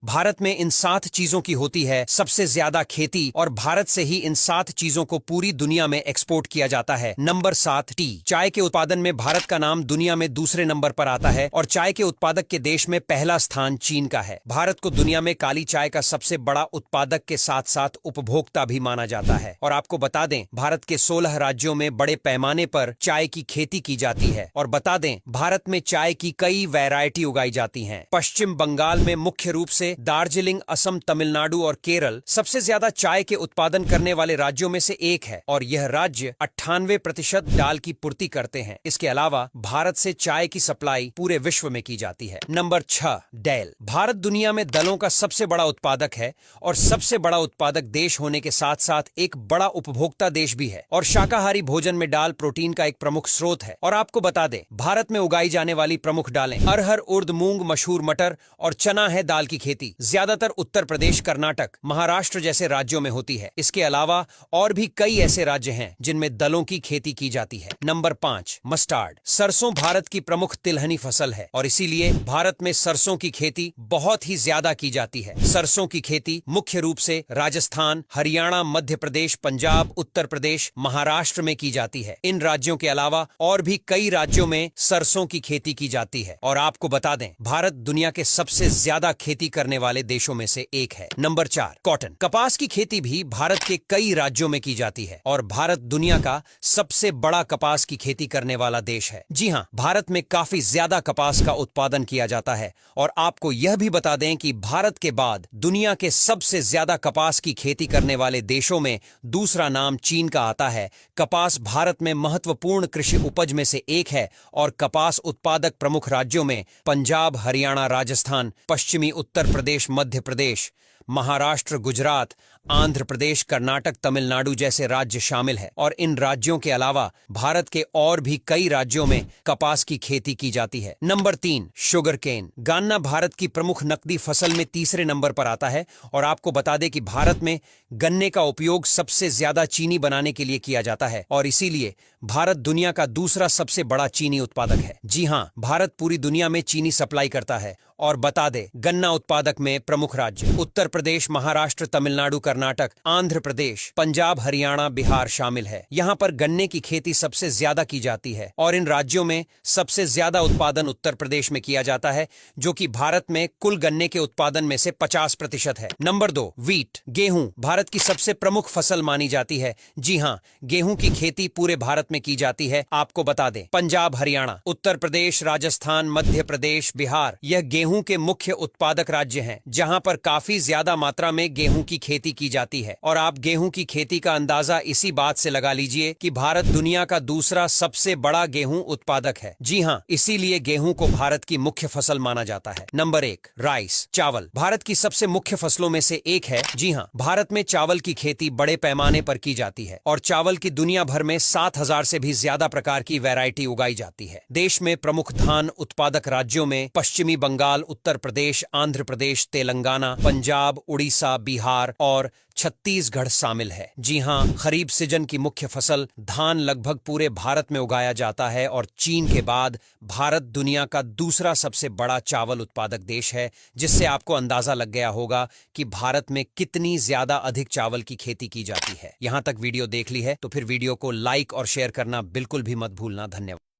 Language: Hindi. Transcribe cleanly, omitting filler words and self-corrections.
भारत में इन 7 चीजों की होती है सबसे ज्यादा खेती और भारत से ही इन 7 चीजों को पूरी दुनिया में एक्सपोर्ट किया जाता है। Number 7, T. चाय के उत्पादन में भारत का नाम दुनिया में दूसरे नंबर पर आता है और चाय के उत्पादक के देश में पहला स्थान चीन का है। भारत को दुनिया में काली चाय का सबसे बड़ा उत्पादक के साथ साथ उपभोक्ता भी माना जाता है। और आपको बता दें, भारत के 16 राज्यों में बड़े पैमाने पर चाय की खेती की जाती है। और बता दें, भारत में चाय की कई वैरायटी उगाई जाती हैं। पश्चिम बंगाल में मुख्य रूप से दार्जिलिंग, असम, तमिलनाडु और केरल सबसे ज्यादा चाय के उत्पादन करने वाले राज्यों में से एक है और यह राज्य 98% दाल की पूर्ति करते हैं। इसके अलावा भारत से चाय की सप्लाई पूरे विश्व में की जाती है। Number 6, del. भारत दुनिया में दलों का सबसे बड़ा उत्पादक है और सबसे बड़ा उत्पादक देश होने के साथ साथ एक बड़ा उपभोक्ता देश भी है। और शाकाहारी भोजन में दाल प्रोटीन का एक प्रमुख स्रोत है। और आपको बता दें, भारत में उगाई जाने वाली प्रमुख दालें अरहर, उर्द, मूंग, मशहूर मटर और चना है। दाल की खेती ज्यादातर उत्तर प्रदेश, कर्नाटक, महाराष्ट्र जैसे राज्यों में होती है। इसके अलावा और भी कई ऐसे राज्य हैं जिनमें दलों की खेती की जाती है। Number 5, mustard. सरसों भारत की प्रमुख तिलहनी फसल है और इसीलिए भारत में सरसों की खेती बहुत ही ज्यादा की जाती है। सरसों की खेती मुख्य रूप से राजस्थान, हरियाणा, मध्य प्रदेश, पंजाब, उत्तर प्रदेश, महाराष्ट्र में की जाती है। इन राज्यों के अलावा और भी कई राज्यों में सरसों की खेती की जाती है। और आपको बता दें, भारत दुनिया के सबसे ज्यादा खेती करने वाले देशों में से एक है। Number 4, cotton. कपास की खेती भी भारत के कई राज्यों में की जाती है और भारत दुनिया का सबसे बड़ा कपास की खेती करने वाला देश है। जी हां, भारत में काफी ज्यादा कपास का उत्पादन किया जाता है। और आपको यह भी बता दें कि भारत के बाद दुनिया के सबसे ज्यादा कपास की खेती करने वाले देशों में दूसरा नाम चीन का आता है। कपास भारत में महत्वपूर्ण कृषि उपज में से एक है और कपास उत्पादक प्रमुख राज्यों में पंजाब, हरियाणा, राजस्थान, पश्चिमी उत्तर प्रदेश, मध्य प्रदेश, महाराष्ट्र, गुजरात, आंध्र प्रदेश, कर्नाटक, तमिलनाडु जैसे राज्य शामिल है। और इन राज्यों के अलावा भारत के और भी कई राज्यों में कपास की खेती की जाती है। Number 3, sugar cane. गन्ना भारत की प्रमुख नकदी फसल में तीसरे नंबर पर आता है। और आपको बता दें कि भारत में गन्ने का उपयोग सबसे ज्यादा चीनी बनाने के लिए किया जाता है और इसीलिए भारत दुनिया का दूसरा सबसे बड़ा चीनी उत्पादक है। जी हां, भारत पूरी दुनिया में चीनी सप्लाई करता है। और बता दे, गन्ना उत्पादक में प्रमुख राज्य उत्तर प्रदेश, महाराष्ट्र, तमिलनाडु, कर्नाटक, आंध्र प्रदेश, पंजाब, हरियाणा, बिहार शामिल है। यहाँ पर गन्ने की खेती सबसे ज्यादा की जाती है और इन राज्यों में सबसे ज्यादा उत्पादन उत्तर प्रदेश में किया जाता है, जो कि भारत में कुल गन्ने के उत्पादन में से 50% है। Number 2, wheat. गेहूं भारत की सबसे प्रमुख फसल मानी जाती है। जी हाँ, गेहूं की खेती पूरे भारत में की जाती है। आपको बता दें, पंजाब, हरियाणा, उत्तर प्रदेश, राजस्थान, मध्य प्रदेश, बिहार यह गेहूं के मुख्य उत्पादक राज्य हैं, जहां पर काफी ज्यादा मात्रा में गेहूं की खेती की जाती है। और आप गेहूं की खेती का अंदाजा इसी बात से लगा लीजिए कि भारत दुनिया का दूसरा सबसे बड़ा गेहूं उत्पादक है। जी हां, इसीलिए गेहूं को भारत की मुख्य फसल माना जाता है। Number 1, rice. चावल भारत की सबसे मुख्य फसलों में से एक है। जी हां, भारत में चावल की खेती बड़े पैमाने पर की जाती है और चावल की दुनिया भर में 7,000 से भी ज्यादा प्रकार की वैरायटी उगाई जाती है। देश में प्रमुख धान उत्पादक राज्यों में पश्चिमी बंगाल, उत्तर प्रदेश, आंध्र प्रदेश, तेलंगाना, पंजाब, उड़ीसा, बिहार और छत्तीसगढ़ शामिल है। जी हां, खरीफ सीजन की मुख्य फसल धान लगभग पूरे भारत में उगाया जाता है और चीन के बाद भारत दुनिया का दूसरा सबसे बड़ा चावल उत्पादक देश है, जिससे आपको अंदाजा लग गया होगा कि भारत में कितनी ज्यादा अधिक चावल की खेती की जाती है। यहां तक वीडियो देख ली है तो फिर वीडियो को लाइक और शेयर करना बिल्कुल भी मत भूलना। धन्यवाद।